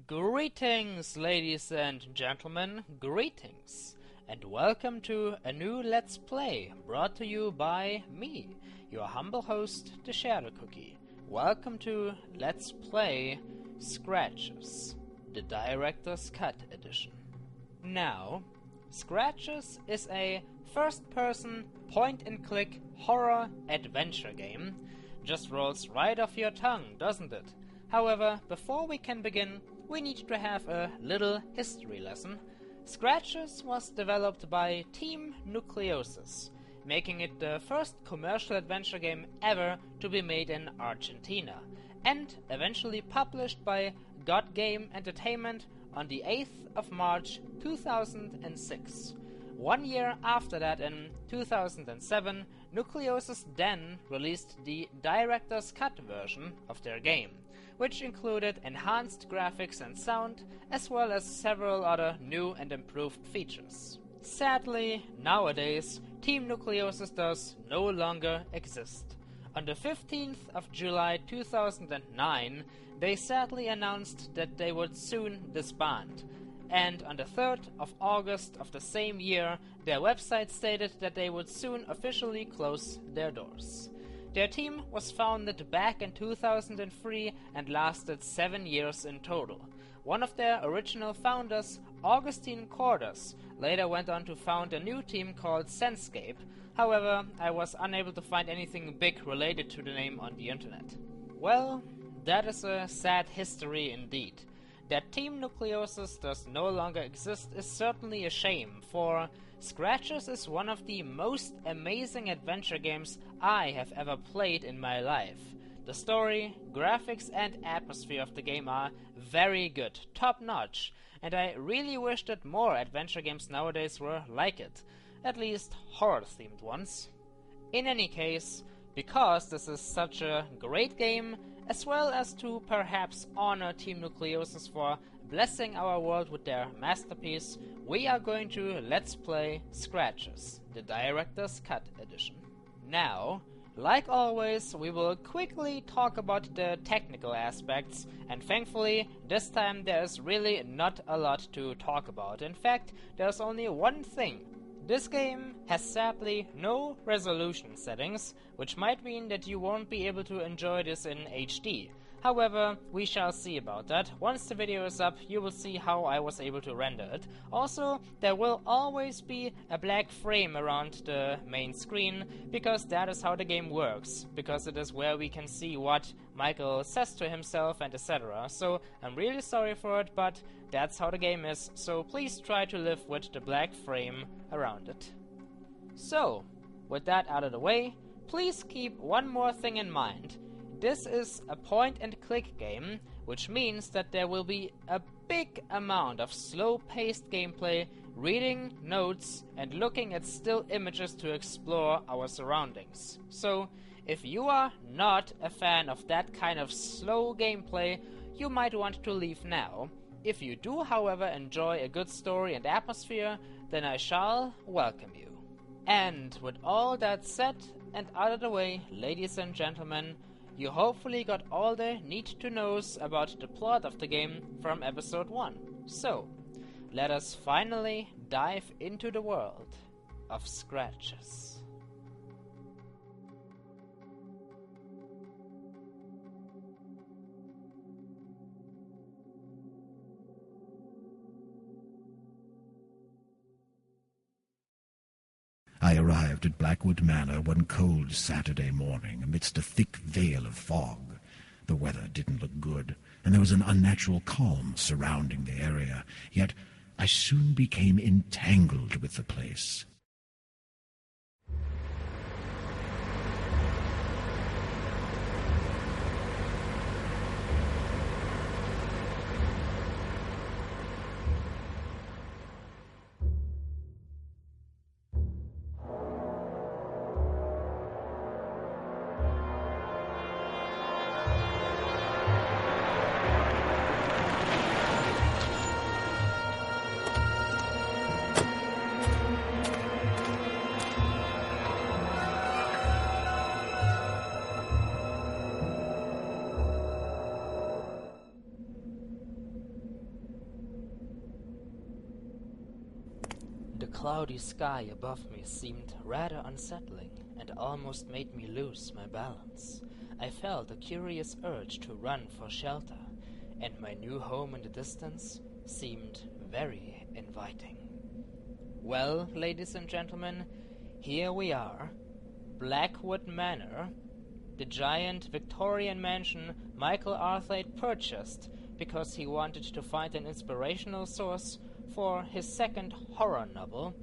Greetings, ladies and gentlemen, greetings, and welcome to a new Let's Play brought to you by me, your humble host, TheShadowCookie. Welcome to Let's Play Scratches, the Director's Cut edition. Now, Scratches is a first-person, point-and-click horror adventure game. Just rolls right off your tongue, doesn't it? However, before we can begin, we need to have a little history lesson. Scratches was developed by Team Nucleosis, making it the first commercial adventure game ever to be made in Argentina, and eventually published by God Game Entertainment on the 8th of March 2006. 1 year after that, in 2007, Nucleosis then released the Director's Cut version of their game, which included enhanced graphics and sound, as well as several other new and improved features. Sadly, nowadays, Team Nucleosis does no longer exist. On the 15th of July 2009, they sadly announced that they would soon disband, and on the 3rd of August of the same year, their website stated that they would soon officially close their doors. Their team was founded back in 2003 and lasted 7 years in total. One of their original founders, Augustine Cordes, later went on to found a new team called Senscape. However, I was unable to find anything big related to the name on the internet. Well, that is a sad history indeed. That Team Nucleosis does no longer exist is certainly a shame, for Scratches is one of the most amazing adventure games I have ever played in my life. The story, graphics and atmosphere of the game are very good, top notch, and I really wish that more adventure games nowadays were like it, at least horror themed ones. In any case, because this is such a great game, as well as to perhaps honor Team Nucleosis for blessing our world with their masterpiece, we are going to Let's Play Scratches, the Director's Cut edition. Now, like always, we will quickly talk about the technical aspects, and thankfully, this time there is really not a lot to talk about. In fact, there's only one thing. This game has sadly no resolution settings, which might mean that you won't be able to enjoy this in HD. However, we shall see about that. Once the video is up, you will see how I was able to render it. Also, there will always be a black frame around the main screen, because that is how the game works, because it is where we can see what Michael says to himself and etc. So, I'm really sorry for it, but that's how the game is, so please try to live with the black frame around it. So, with that out of the way, please keep one more thing in mind. This is a point-and-click game, which means that there will be a big amount of slow-paced gameplay, reading notes, and looking at still images to explore our surroundings. So, if you are not a fan of that kind of slow gameplay, you might want to leave now. If you do, however, enjoy a good story and atmosphere, then I shall welcome you. And with all that said and out of the way, ladies and gentlemen, you hopefully got all the need-to-knows about the plot of the game from episode 1. So, let us finally dive into the world of Scratches. I arrived at Blackwood Manor one cold Saturday morning amidst a thick veil of fog. The weather didn't look good, and there was an unnatural calm surrounding the area, yet I soon became entangled with the place. cloudy sky above me seemed rather unsettling and almost made me lose my balance. I felt a curious urge to run for shelter, and my new home in the distance seemed very inviting. Well, ladies and gentlemen, here we are, Blackwood Manor, the giant Victorian mansion Michael Arthate purchased because he wanted to find an inspirational source for his second horror novel.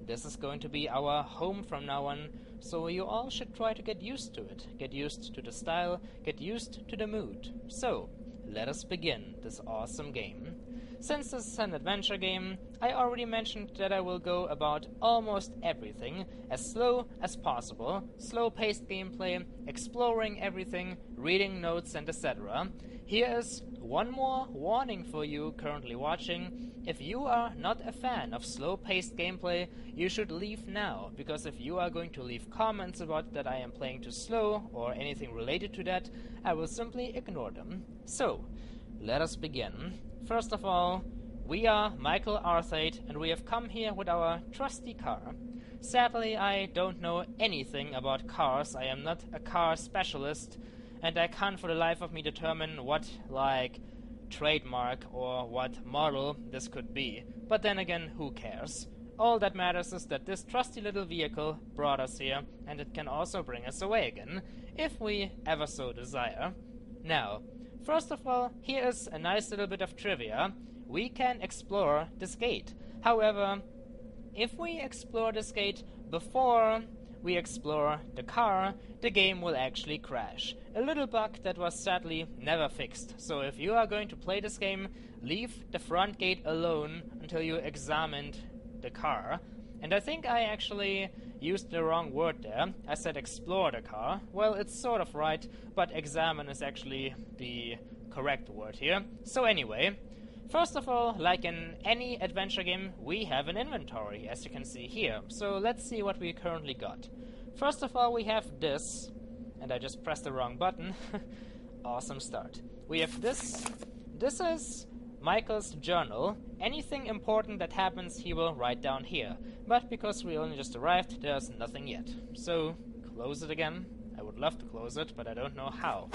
This is going to be our home from now on, so you all should try to get used to it. Get used to the style, get used to the mood. So, let us begin this awesome game. Since this is an adventure game, I already mentioned that I will go about almost everything as slow as possible, slow-paced gameplay, exploring everything, reading notes and etc. Here is one more warning for you currently watching. If you are not a fan of slow-paced gameplay, you should leave now, because if you are going to leave comments about that I am playing too slow or anything related to that, I will simply ignore them. So, let us begin. First of all, we are Michael Arthate, and we have come here with our trusty car. Sadly, I don't know anything about cars. I am not a car specialist, and I can't for the life of me determine what, trademark or what model this could be. But then again, who cares? All that matters is that this trusty little vehicle brought us here, and it can also bring us away again, if we ever so desire. Now, first of all, here is a nice little bit of trivia. We can explore this gate. However, if we explore this gate before we explore the car, the game will actually crash. A little bug that was sadly never fixed. So if you are going to play this game, leave the front gate alone until you examined the car. And I think I actually used the wrong word there. I said explore the car. Well, it's sort of right, but examine is actually the correct word here. So anyway, first of all, like in any adventure game, we have an inventory, as you can see here. So let's see what we currently got. First of all, we have this, and I just pressed the wrong button. Awesome start. We have this. This is Michael's journal. Anything important that happens, he will write down here. But because we only just arrived, there's nothing yet. So, close it again. I would love to close it, but I don't know how.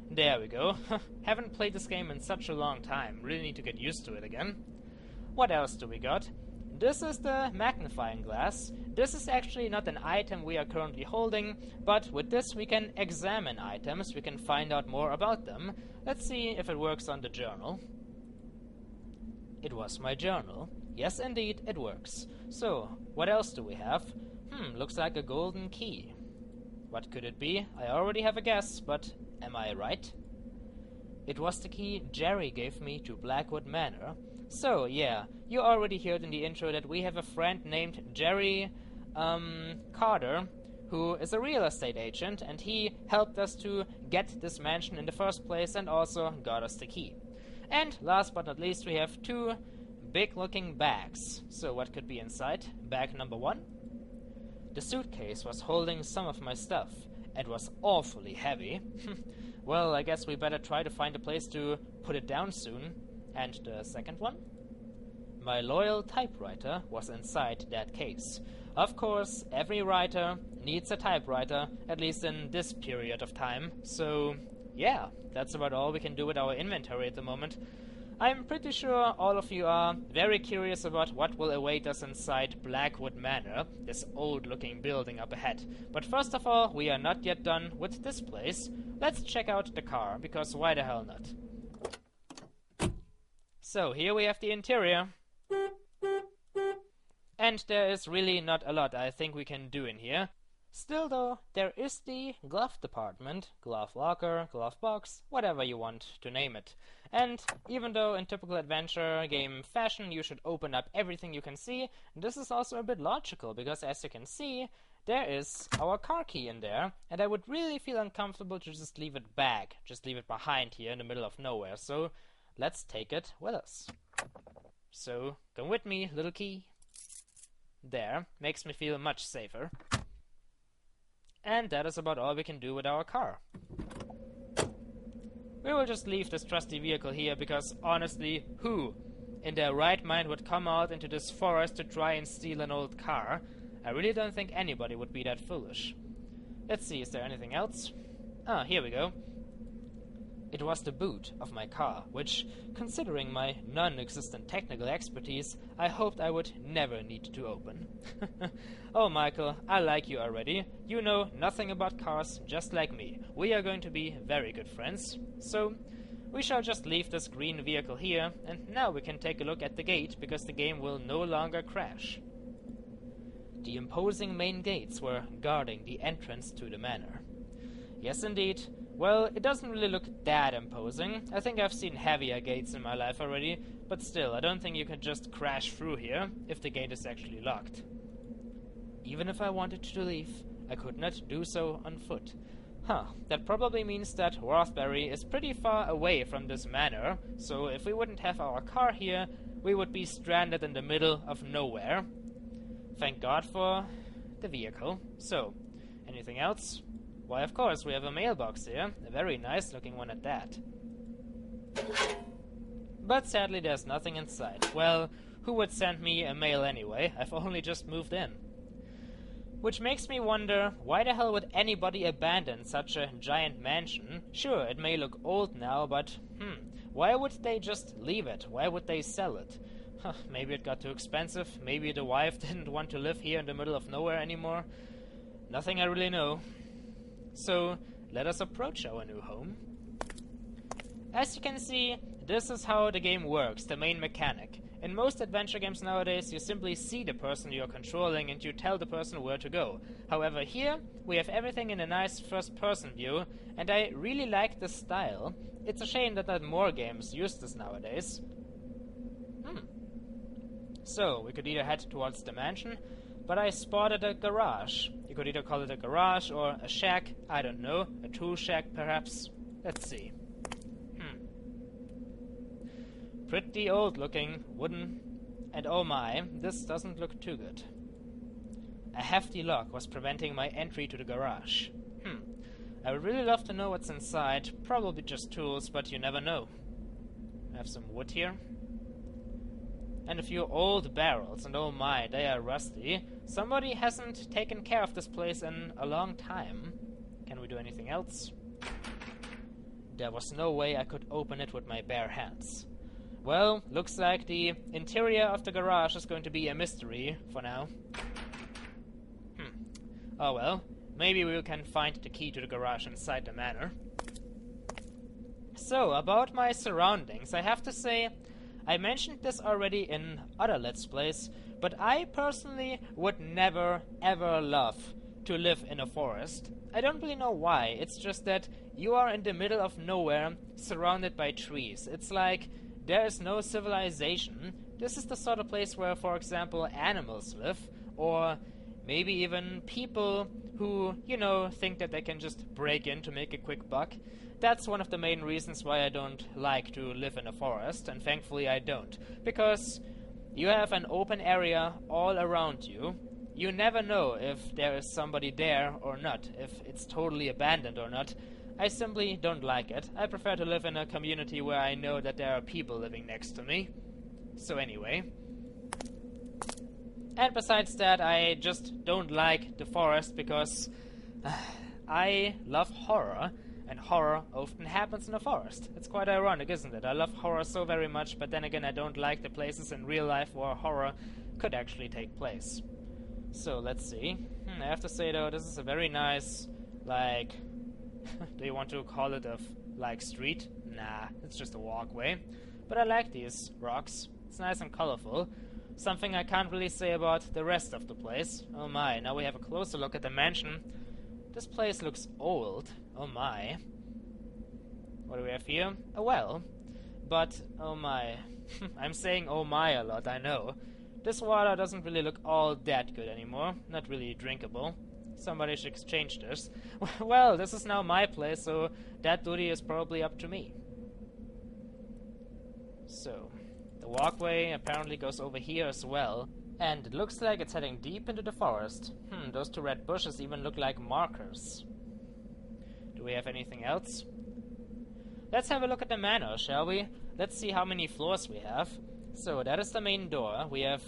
There we go. Haven't played this game in such a long time. Really need to get used to it again. What else do we got? This is the magnifying glass. This is actually not an item we are currently holding, but with this we can examine items. We can find out more about them. Let's see if it works on the journal. It was my journal. Yes, indeed, it works. So, what else do we have? Looks like a golden key. What could it be? I already have a guess, but am I right? It was the key Jerry gave me to Blackwood Manor. So, yeah, you already heard in the intro that we have a friend named Jerry Carter, who is a real estate agent, and he helped us to get this mansion in the first place and also got us the key. And last but not least, we have two big-looking bags. So what could be inside? Bag number 1. The suitcase was holding some of my stuff and was awfully heavy. Well, I guess we better try to find a place to put it down soon. And the second one? My loyal typewriter was inside that case. Of course, every writer needs a typewriter, at least in this period of time. So, yeah, that's about all we can do with our inventory at the moment. I'm pretty sure all of you are very curious about what will await us inside Blackwood Manor, this old-looking building up ahead. But first of all, we are not yet done with this place. Let's check out the car, because why the hell not? So, here we have the interior. And there is really not a lot I think we can do in here. Still though, there is the glove department, glove locker, glove box, whatever you want to name it. And even though in typical adventure game fashion you should open up everything you can see, this is also a bit logical, because as you can see, there is our car key in there, and I would really feel uncomfortable to just leave it back, just leave it behind here in the middle of nowhere, so let's take it with us. So, come with me, little key. There, makes me feel much safer. And that is about all we can do with our car. We will just leave this trusty vehicle here because, honestly, who in their right mind would come out into this forest to try and steal an old car. I really don't think anybody would be that foolish. Let's see, is there anything else? Ah, here we go. It was the boot of my car, which, considering my non-existent technical expertise, I hoped I would never need to open. Oh, Michael, I like you already. You know nothing about cars, just like me. We are going to be very good friends. So, we shall just leave this green vehicle here, and now we can take a look at the gate, because the game will no longer crash. The imposing main gates were guarding the entrance to the manor. Yes, indeed. Well, it doesn't really look that imposing. I think I've seen heavier gates in my life already, but still, I don't think you can just crash through here if the gate is actually locked. Even if I wanted to leave, I could not do so on foot. That probably means that Rothbury is pretty far away from this manor, so if we wouldn't have our car here, we would be stranded in the middle of nowhere. Thank God for the vehicle. So, anything else? Why, of course, we have a mailbox here. A very nice looking one at that. But sadly there's nothing inside. Well, who would send me a mail anyway? I've only just moved in. Which makes me wonder, why the hell would anybody abandon such a giant mansion? Sure, it may look old now, but why would they just leave it? Why would they sell it? Maybe it got too expensive. Maybe the wife didn't want to live here in the middle of nowhere anymore. Nothing I really know. So, let us approach our new home. As you can see, this is how the game works, the main mechanic. In most adventure games nowadays, you simply see the person you're controlling and you tell the person where to go. However, here, we have everything in a nice first-person view, and I really like the style. It's a shame that not more games use this nowadays. So, we could either head towards the mansion, but I spotted a garage. You could either call it a garage or a shack, I don't know, a tool shack perhaps. Let's see. Pretty old looking, wooden, and oh my, this doesn't look too good. A hefty lock was preventing my entry to the garage. I would really love to know what's inside, probably just tools, but you never know. I have some wood here. And a few old barrels, and oh my, they are rusty. Somebody hasn't taken care of this place in a long time. Can we do anything else? There was no way I could open it with my bare hands. Well, looks like the interior of the garage is going to be a mystery for now. Oh well, maybe we can find the key to the garage inside the manor. So, about my surroundings, I have to say, I mentioned this already in other Let's Plays, but I personally would never ever love to live in a forest. I don't really know why, it's just that you are in the middle of nowhere, surrounded by trees. It's like there is no civilization. This is the sort of place where, for example, animals live, or maybe even people who, think that they can just break in to make a quick buck. That's one of the main reasons why I don't like to live in a forest, and thankfully I don't. Because you have an open area all around you. You never know if there is somebody there or not, if it's totally abandoned or not. I simply don't like it. I prefer to live in a community where I know that there are people living next to me. So anyway. And besides that, I just don't like the forest because I love horror. And horror often happens in a forest. It's quite ironic, isn't it? I love horror so very much, but then again I don't like the places in real life where horror could actually take place. So, let's see. I have to say though, this is a very nice, do you want to call it a, street? Nah, it's just a walkway. But I like these rocks. It's nice and colorful. Something I can't really say about the rest of the place. Oh my, now we have a closer look at the mansion. This place looks old. Oh my. What do we have here? A well. But, oh my. I'm saying oh my a lot, I know. This water doesn't really look all that good anymore. Not really drinkable. Somebody should exchange this. Well, this is now my place, so that duty is probably up to me. So, the walkway apparently goes over here as well. And it looks like it's heading deep into the forest. Those two red bushes even look like markers. Do we have anything else? Let's have a look at the manor, shall we? Let's see how many floors we have. So that is the main door. We have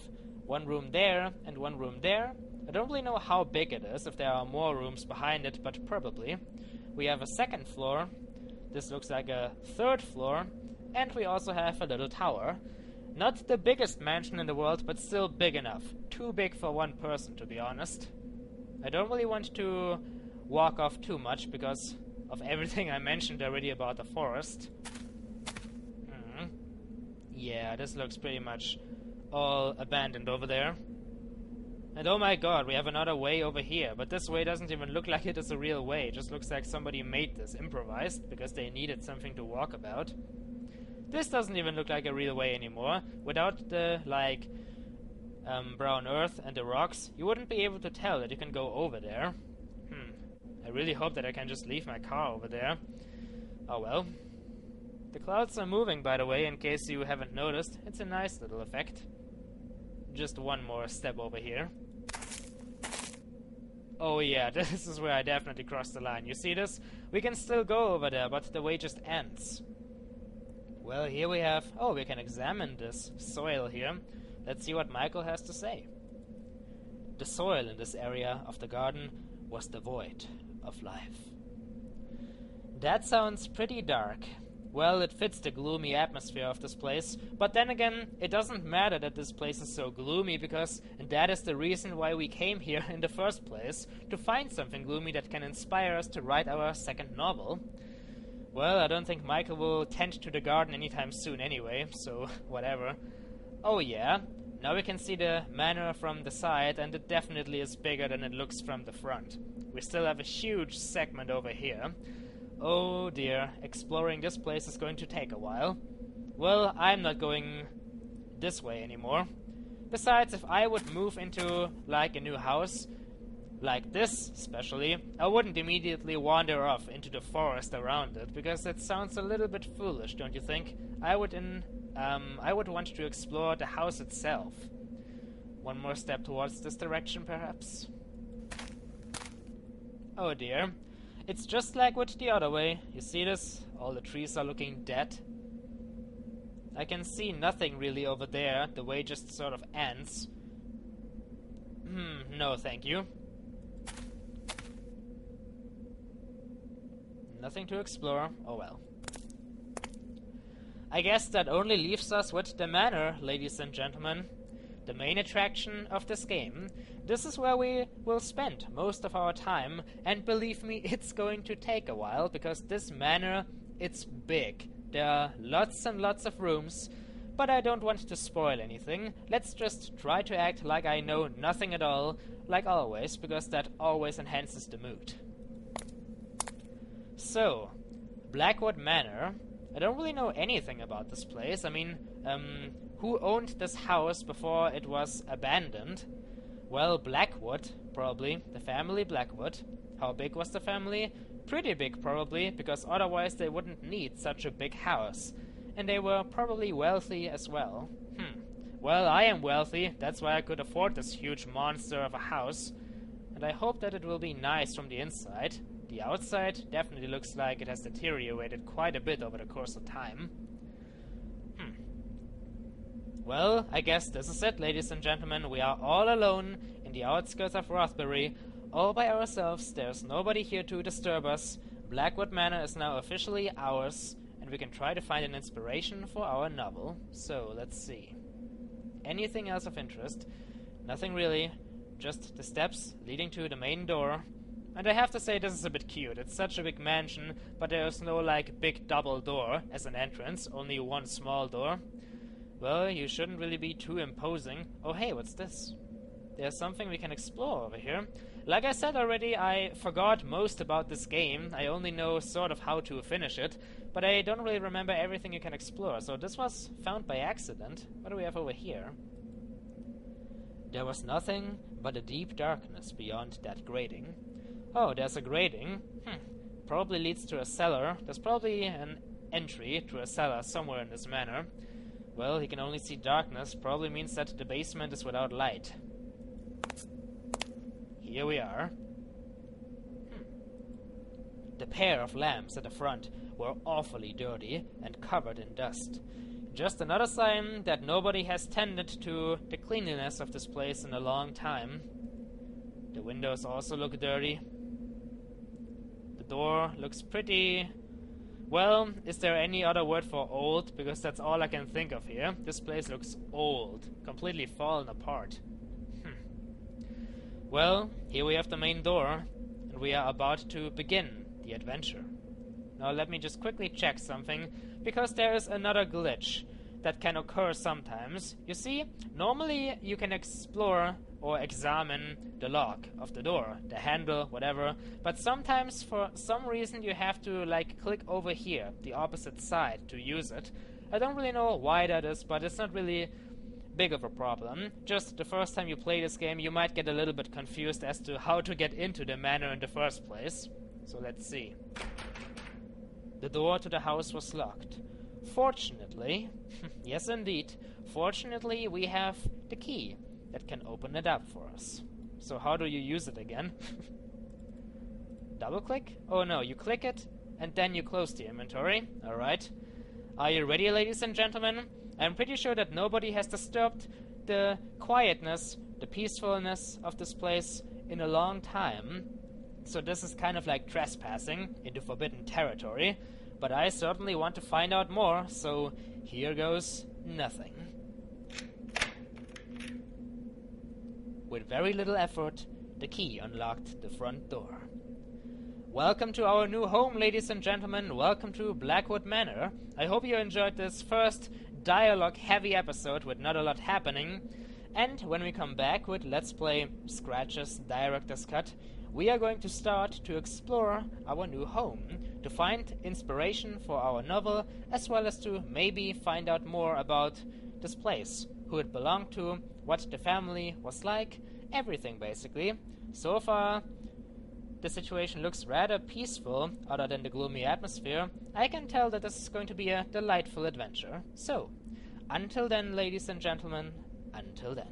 one room there and one room there. I don't really know how big it is, if there are more rooms behind it, but probably. We have a second floor. This looks like a third floor. And we also have a little tower. Not the biggest mansion in the world, but still big enough. Too big for one person, to be honest. I don't really want to walk off too much because of everything I mentioned already about the forest. Yeah, this looks pretty much all abandoned over there. And oh my god, we have another way over here, but this way doesn't even look like it is a real way. It just looks like somebody made this improvised because they needed something to walk about. This doesn't even look like a real way anymore. Without the, brown earth and the rocks, you wouldn't be able to tell that you can go over there. I really hope that I can just leave my car over there. Oh well. The clouds are moving, by the way, in case you haven't noticed. It's a nice little effect. Just one more step over here. Oh yeah, this is where I definitely crossed the line. You see this? We can still go over there, but the way just ends. Well, here we have... Oh, we can examine this soil here. Let's see what Michael has to say. The soil in this area of the garden was devoid of life. That sounds pretty dark. Well, it fits the gloomy atmosphere of this place, but then again, it doesn't matter that this place is so gloomy because that is the reason why we came here in the first place, to find something gloomy that can inspire us to write our second novel. Well, I don't think Michael will tend to the garden anytime soon anyway, so whatever. Oh yeah, now we can see the manor from the side, and it definitely is bigger than it looks from the front. We still have a huge segment over here. Oh dear, exploring this place is going to take a while. Well, I'm not going this way anymore. Besides, if I would move into, a new house, like this especially, I wouldn't immediately wander off into the forest around it, because that sounds a little bit foolish, don't you think? I would want to explore the house itself. One more step towards this direction, perhaps? Oh dear. It's just like with the other way. You see this? All the trees are looking dead. I can see nothing really over there. The way just sort of ends. No thank you. Nothing to explore. Oh well. I guess that only leaves us with the manor, ladies and gentlemen. The main attraction of this game. This is where we will spend most of our time, and believe me, it's going to take a while, because this manor, it's big. There are lots and lots of rooms, but I don't want to spoil anything. Let's just try to act like I know nothing at all, like always, because that always enhances the mood. So, Blackwood Manor. I don't really know anything about this place. I mean, who owned this house before it was abandoned? Well, Blackwood, probably. The family Blackwood. How big was the family? Pretty big, probably, because otherwise they wouldn't need such a big house. And they were probably wealthy as well. Well, I am wealthy. That's why I could afford this huge monster of a house. And I hope that it will be nice from the inside. The outside definitely looks like it has deteriorated quite a bit over the course of time. Well, I guess this is it, ladies and gentlemen. We are all alone in the outskirts of Rothbury, all by ourselves. There's nobody here to disturb us. Blackwood Manor is now officially ours, and we can try to find an inspiration for our novel. So, let's see. Anything else of interest? Nothing really. Just the steps leading to the main door. And I have to say, this is a bit cute. It's such a big mansion, but there's no, big double door as an entrance, only one small door. Well, you shouldn't really be too imposing. Oh hey, what's this? There's something we can explore over here. Like I said already, I forgot most about this game. I only know sort of how to finish it, but I don't really remember everything you can explore, so this was found by accident. What do we have over here? There was nothing but a deep darkness beyond that grating. Oh, there's a grating. Probably leads to a cellar. There's probably an entry to a cellar somewhere in this manor. Well, he can only see darkness. Probably means that the basement is without light. Here we are. The pair of lamps at the front were awfully dirty and covered in dust. just another sign that nobody has tended to the cleanliness of this place in a long time. The windows also look dirty. The door looks pretty... Well, is there any other word for old? Because that's all I can think of here. This place looks old, completely fallen apart. Well, here we have the main door, and we are about to begin the adventure. Now let me just quickly check something, because there is another glitch that can occur sometimes. You see, normally you can explore or examine the lock of the door, the handle, whatever, but sometimes for some reason you have to click over here, the opposite side, to use it. I don't really know why that is, but it's not really big of a problem. Just the first time you play this game you might get a little bit confused as to how to get into the manor in the first place. So let's see. The door to the house was locked. Fortunately, yes indeed, fortunately we have the key that can open it up for us. So how do you use it again? Double click? Oh no, you click it and then you close the inventory. Alright. Are you ready, ladies and gentlemen? I'm pretty sure that nobody has disturbed the quietness, the peacefulness of this place in a long time. So this is kind of like trespassing into forbidden territory. But I certainly want to find out more, so here goes nothing. With very little effort, the key unlocked the front door. Welcome to our new home, ladies and gentlemen. Welcome to Blackwood Manor. I hope you enjoyed this first dialogue-heavy episode with not a lot happening. And when we come back with Let's Play Scratch's Director's Cut, we are going to start to explore our new home, to find inspiration for our novel, as well as to maybe find out more about this place, who it belonged to, what the family was like, everything basically. So far, the situation looks rather peaceful, other than the gloomy atmosphere. I can tell that this is going to be a delightful adventure. So, until then, ladies and gentlemen, until then.